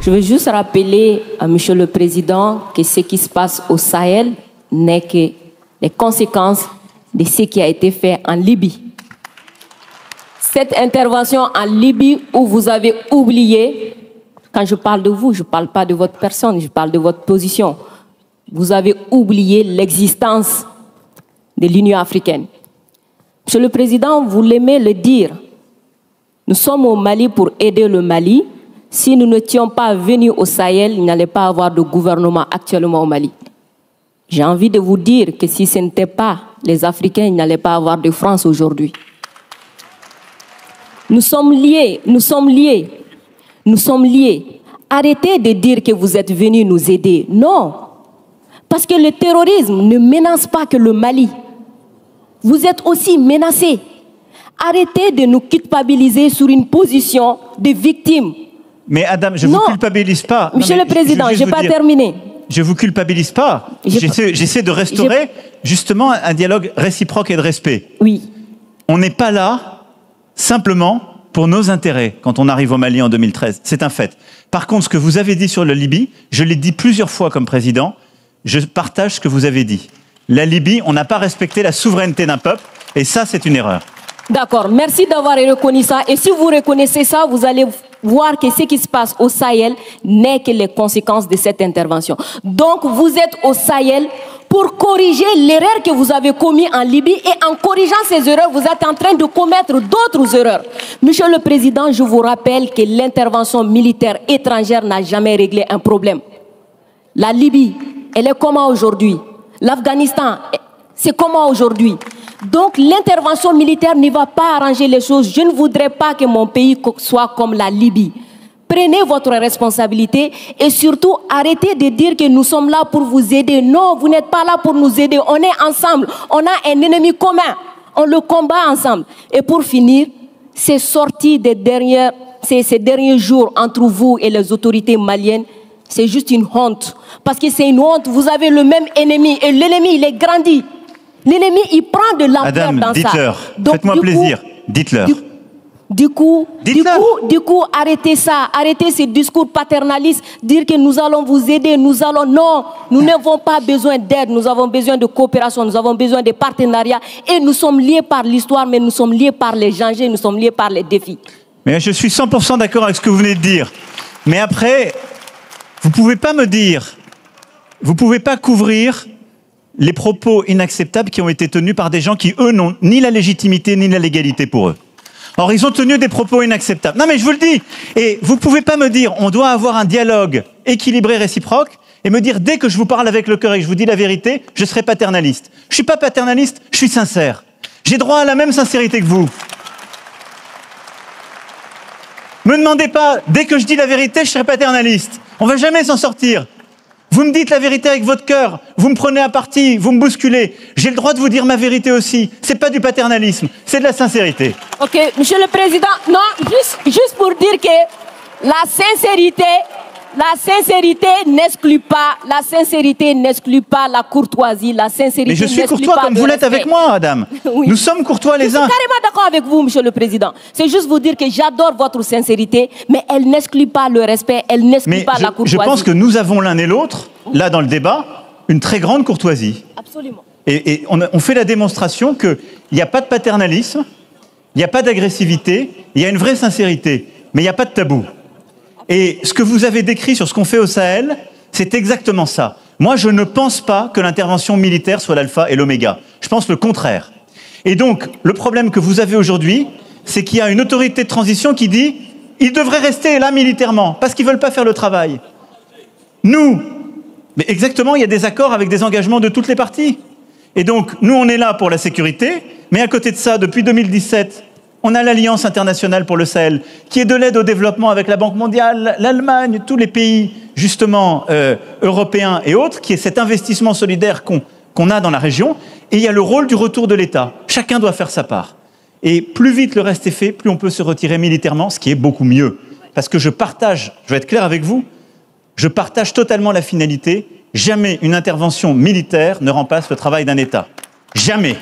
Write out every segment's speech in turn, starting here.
Je veux juste rappeler à Monsieur le Président que ce qui se passe au Sahel n'est que les conséquences de ce qui a été fait en Libye. Cette intervention en Libye où vous avez oublié, quand je parle de vous, je ne parle pas de votre personne, je parle de votre position. Vous avez oublié l'existence de l'Union africaine. Monsieur le Président, vous l'aimez le dire. Nous sommes au Mali pour aider le Mali. Si nous n'étions pas venus au Sahel, il n'allait pas avoir de gouvernement actuellement au Mali. J'ai envie de vous dire que si ce n'était pas les Africains, il n'allait pas avoir de France aujourd'hui. Nous sommes liés, nous sommes liés, nous sommes liés. Arrêtez de dire que vous êtes venus nous aider. Non, parce que le terrorisme ne menace pas que le Mali. Vous êtes aussi menacés. Arrêtez de nous culpabiliser sur une position de victime. Mais Adam, je ne vous culpabilise pas. Monsieur le Président, je n'ai pas terminé. Je ne vous culpabilise pas. J'essaie de restaurer justement un dialogue réciproque et de respect. Oui. On n'est pas là simplement pour nos intérêts quand on arrive au Mali en 2013. C'est un fait. Par contre, ce que vous avez dit sur la Libye, je l'ai dit plusieurs fois comme président, je partage ce que vous avez dit. La Libye, on n'a pas respecté la souveraineté d'un peuple et ça, c'est une erreur. D'accord, merci d'avoir reconnu ça. Et si vous reconnaissez ça, vous allez voir que ce qui se passe au Sahel n'est que les conséquences de cette intervention. Donc, vous êtes au Sahel pour corriger l'erreur que vous avez commise en Libye et en corrigeant ces erreurs, vous êtes en train de commettre d'autres erreurs. Monsieur le Président, je vous rappelle que l'intervention militaire étrangère n'a jamais réglé un problème. La Libye, elle est comment aujourd'hui? L'Afghanistan, c'est comment aujourd'hui? Donc l'intervention militaire ne va pas arranger les choses. Je ne voudrais pas que mon pays soit comme la Libye. Prenez votre responsabilité et surtout arrêtez de dire que nous sommes là pour vous aider. Non, vous n'êtes pas là pour nous aider. On est ensemble. On a un ennemi commun. On le combat ensemble. Et pour finir, ces sorties ces derniers jours entre vous et les autorités maliennes, c'est juste une honte. Parce que c'est une honte. Vous avez le même ennemi et l'ennemi, il est grandi. L'ennemi, il prend de l'ampleur dans ça. Dites-leur. Faites-moi plaisir. Dites-leur. Du coup, arrêtez ça. Arrêtez ces discours paternalistes. Dire que nous allons vous aider, Non, nous n'avons pas besoin d'aide. Nous avons besoin de coopération. Nous avons besoin de partenariat. Et nous sommes liés par l'histoire, mais nous sommes liés par les dangers. Nous sommes liés par les défis. Mais je suis 100% d'accord avec ce que vous venez de dire. Mais après, vous ne pouvez pas me dire, vous ne pouvez pas couvrir les propos inacceptables qui ont été tenus par des gens qui, eux, n'ont ni la légitimité ni la légalité pour eux. Or, ils ont tenu des propos inacceptables. Non, mais je vous le dis. Et vous ne pouvez pas me dire, on doit avoir un dialogue équilibré, réciproque, et me dire, dès que je vous parle avec le cœur et que je vous dis la vérité, je serai paternaliste. Je ne suis pas paternaliste, je suis sincère. J'ai droit à la même sincérité que vous. Me demandez pas, dès que je dis la vérité, je serai paternaliste. On ne va jamais s'en sortir. Vous me dites la vérité avec votre cœur, vous me prenez à partie, vous me bousculez. J'ai le droit de vous dire ma vérité aussi. C'est pas du paternalisme, c'est de la sincérité. Ok, Monsieur le Président, non, juste pour dire que la sincérité n'exclut pas la courtoisie, la sincérité. Mais je suis courtois comme vous l'êtes avec moi, Adam. Oui. Nous sommes courtois les uns. Je suis carrément d'accord avec vous, Monsieur le Président. C'est juste vous dire que j'adore votre sincérité, mais elle n'exclut pas le respect, elle n'exclut pas la courtoisie. Je pense que nous avons l'un et l'autre, là dans le débat, une très grande courtoisie. Absolument. Et on fait la démonstration qu'il n'y a pas de paternalisme, il n'y a pas d'agressivité, il y a une vraie sincérité, mais il n'y a pas de tabou. Et ce que vous avez décrit sur ce qu'on fait au Sahel, c'est exactement ça. Moi, je ne pense pas que l'intervention militaire soit l'alpha et l'oméga. Je pense le contraire. Et donc, le problème que vous avez aujourd'hui, c'est qu'il y a une autorité de transition qui dit « ils devraient rester là militairement, parce qu'ils ne veulent pas faire le travail ». Nous, mais exactement, il y a des accords avec des engagements de toutes les parties. Et donc, nous, on est là pour la sécurité, mais à côté de ça, depuis 2017, on a l'Alliance internationale pour le Sahel, qui est de l'aide au développement avec la Banque mondiale, l'Allemagne, tous les pays, justement, européens et autres, qui est cet investissement solidaire qu'on a dans la région. Et il y a le rôle du retour de l'État. Chacun doit faire sa part. Et plus vite le reste est fait, plus on peut se retirer militairement, ce qui est beaucoup mieux. Parce que je vais être clair avec vous, je partage totalement la finalité. Jamais une intervention militaire ne remplace le travail d'un État. Jamais.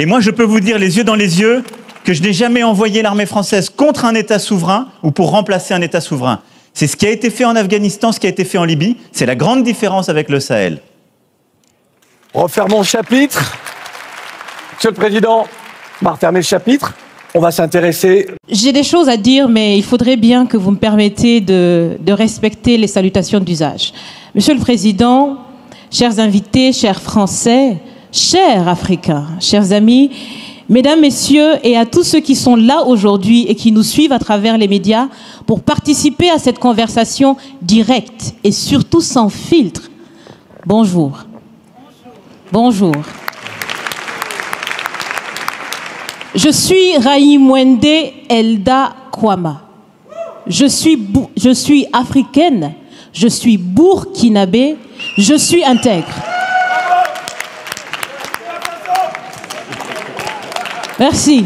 Et moi, je peux vous dire les yeux dans les yeux que je n'ai jamais envoyé l'armée française contre un État souverain ou pour remplacer un État souverain. C'est ce qui a été fait en Afghanistan, ce qui a été fait en Libye. C'est la grande différence avec le Sahel. Refermons le chapitre. Monsieur le Président, on va refermer le chapitre. On va s'intéresser... J'ai des choses à dire, mais il faudrait bien que vous me permettiez de respecter les salutations d'usage. Monsieur le Président, chers invités, chers Français, chers Africains, chers amis, Mesdames, Messieurs, et à tous ceux qui sont là aujourd'hui et qui nous suivent à travers les médias pour participer à cette conversation directe et surtout sans filtre, bonjour. Bonjour. Je suis Raïmwende Elda Kwama. Je suis africaine, je suis burkinabé, je suis intègre. Merci.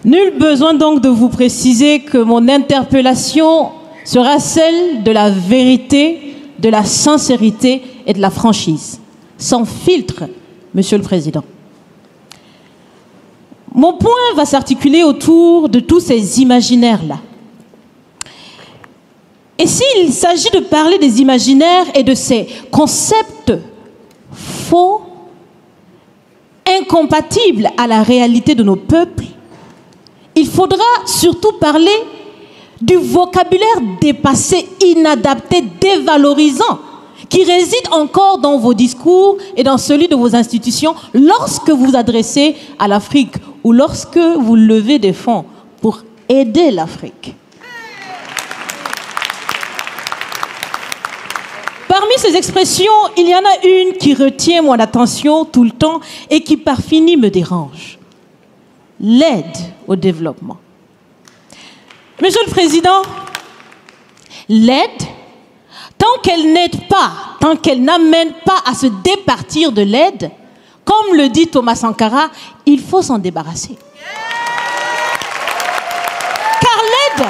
Nul besoin donc de vous préciser que mon interpellation sera celle de la vérité, de la sincérité et de la franchise. Sans filtre, Monsieur le Président. Mon point va s'articuler autour de tous ces imaginaires-là. Et s'il s'agit de parler des imaginaires et de ces concepts faux, incompatibles à la réalité de nos peuples, il faudra surtout parler du vocabulaire dépassé, inadapté, dévalorisant, qui réside encore dans vos discours et dans celui de vos institutions lorsque vous vous adressez à l'Afrique ou lorsque vous levez des fonds pour aider l'Afrique. Parmi ces expressions, il y en a une qui retient mon attention tout le temps et qui par fini me dérange. L'aide au développement. Monsieur le Président, l'aide, tant qu'elle n'aide pas, tant qu'elle n'amène pas à se départir de l'aide, comme le dit Thomas Sankara, il faut s'en débarrasser. Car l'aide,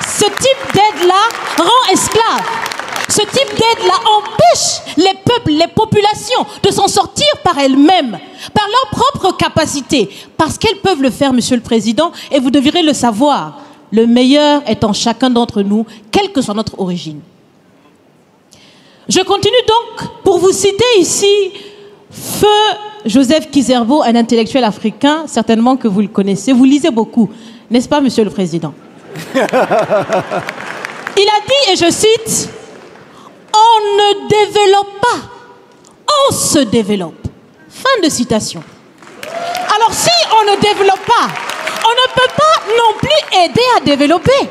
ce type d'aide-là rend esclave. Ce type d'aide-là empêche les peuples, les populations de s'en sortir par elles-mêmes, par leur propre capacité, parce qu'elles peuvent le faire, Monsieur le Président, et vous devrez le savoir. Le meilleur est en chacun d'entre nous, quelle que soit notre origine. Je continue donc pour vous citer ici Feu Joseph Kizerbo, un intellectuel africain, certainement que vous le connaissez. Vous lisez beaucoup, n'est-ce pas, Monsieur le Président? Il a dit, et je cite, « On ne développe pas, on se développe. » Fin de citation. Alors si on ne développe pas, on ne peut pas non plus aider à développer.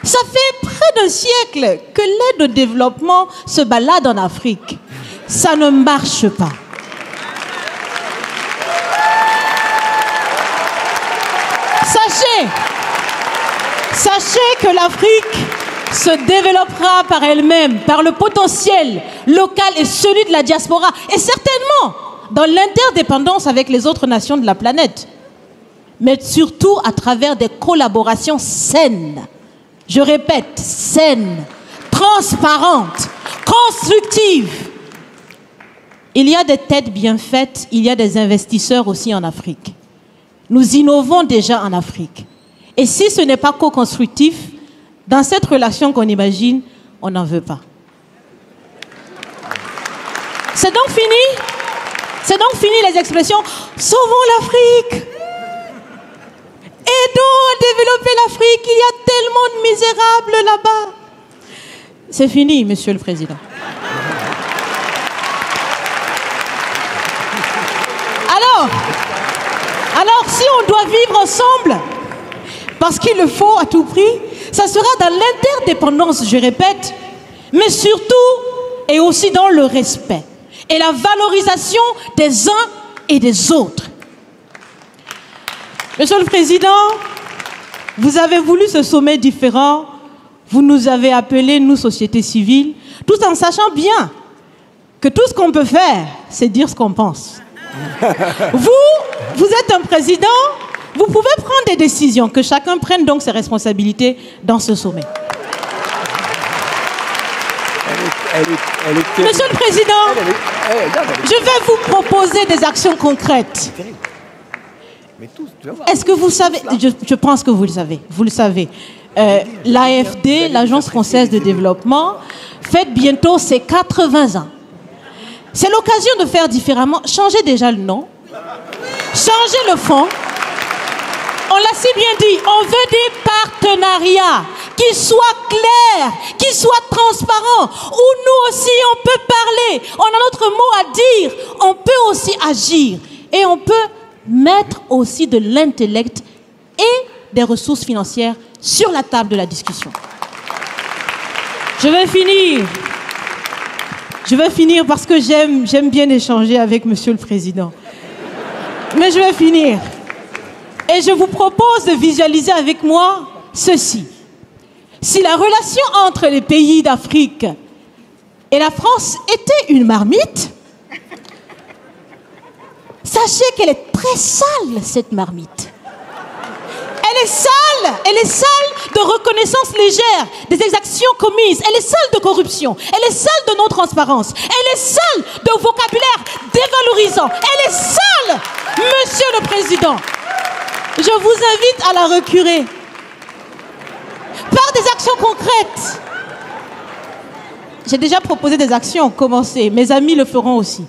Ça fait près d'un siècle que l'aide au développement se balade en Afrique. Ça ne marche pas. Sachez que l'Afrique se développera par elle-même, par le potentiel local et celui de la diaspora, et certainement dans l'interdépendance avec les autres nations de la planète, mais surtout à travers des collaborations saines. Je répète, saines, transparentes, constructives. Il y a des têtes bien faites, il y a des investisseurs aussi en Afrique. Nous innovons déjà en Afrique. Et si ce n'est pas co-constructif, dans cette relation qu'on imagine, on n'en veut pas. C'est donc fini. C'est donc fini les expressions « Sauvons l'Afrique ». Aidons à développer l'Afrique, il y a tellement de misérables là-bas. C'est fini, Monsieur le Président. Alors, si on doit vivre ensemble, parce qu'il le faut à tout prix, ça sera dans l'interdépendance, je répète, mais surtout et aussi dans le respect et la valorisation des uns et des autres. Monsieur le Président, vous avez voulu ce sommet différent, vous nous avez appelés, nous, société civile, tout en sachant bien que tout ce qu'on peut faire, c'est dire ce qu'on pense. Vous êtes un président, vous pouvez prendre des décisions, que chacun prenne donc ses responsabilités dans ce sommet. Monsieur le Président, je vais vous proposer des actions concrètes. Est-ce que vous savez, je pense que vous le savez, l'AFD, l'Agence française de développement, fête bientôt ses 80 ans. C'est l'occasion de faire différemment. Changez déjà le nom. Changez le fond. On l'a si bien dit, on veut des partenariats qui soient clairs, qui soient transparents, où nous aussi on peut parler, on a notre mot à dire, on peut aussi agir et on peut mettre aussi de l'intellect et des ressources financières sur la table de la discussion. Je vais finir parce que j'aime bien échanger avec Monsieur le Président. Mais je vais finir. Et je vous propose de visualiser avec moi ceci. Si la relation entre les pays d'Afrique et la France était une marmite, sachez qu'elle est très sale, cette marmite. Elle est sale de reconnaissance légère des exactions commises. Elle est sale de corruption. Elle est sale de non-transparence. Elle est sale de vocabulaire dévalorisant. Elle est sale, Monsieur le Président. Je vous invite à la recurer par des actions concrètes. J'ai déjà proposé des actions, commencez. Mes amis le feront aussi.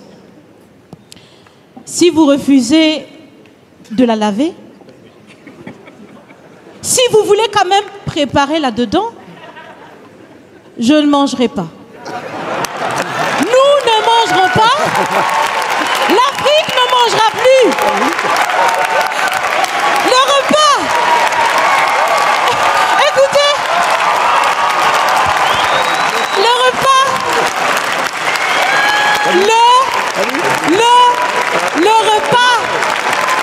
Si vous refusez de la laver, si vous voulez quand même préparer là-dedans, je ne mangerai pas. Nous ne mangerons pas. L'Afrique ne mangera plus. Le repas. Écoutez. Le repas.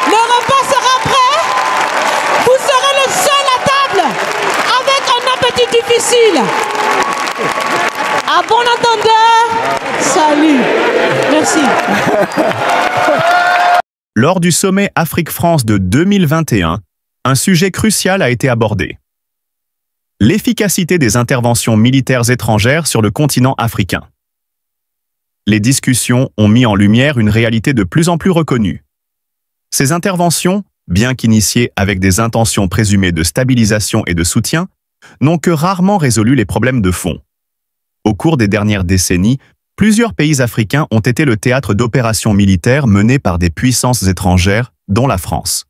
Le repas sera prêt. Vous serez le seul à table avec un appétit difficile. À bon entendeur, salut. Merci. Lors du sommet Afrique-France de 2021, un sujet crucial a été abordé. L'efficacité des interventions militaires étrangères sur le continent africain. Les discussions ont mis en lumière une réalité de plus en plus reconnue. Ces interventions, bien qu'initiées avec des intentions présumées de stabilisation et de soutien, n'ont que rarement résolu les problèmes de fond. Au cours des dernières décennies, plusieurs pays africains ont été le théâtre d'opérations militaires menées par des puissances étrangères, dont la France.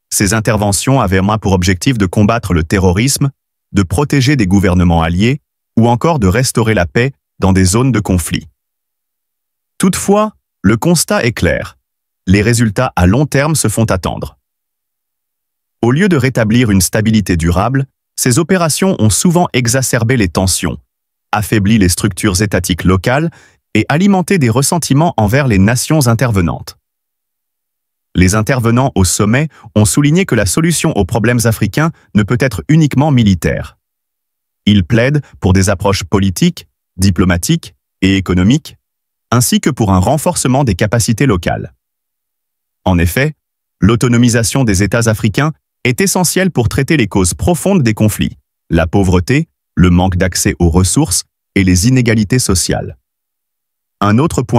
Ces interventions avaient pour objectif de combattre le terrorisme, de protéger des gouvernements alliés ou encore de restaurer la paix dans des zones de conflit. Toutefois, le constat est clair. Les résultats à long terme se font attendre. Au lieu de rétablir une stabilité durable, ces opérations ont souvent exacerbé les tensions, affaibli les structures étatiques locales et alimenté des ressentiments envers les nations intervenantes. Les intervenants au sommet ont souligné que la solution aux problèmes africains ne peut être uniquement militaire. Ils plaident pour des approches politiques, diplomatiques et économiques, ainsi que pour un renforcement des capacités locales. En effet, l'autonomisation des États africains est essentielle pour traiter les causes profondes des conflits, la pauvreté, le manque d'accès aux ressources et les inégalités sociales. Un autre point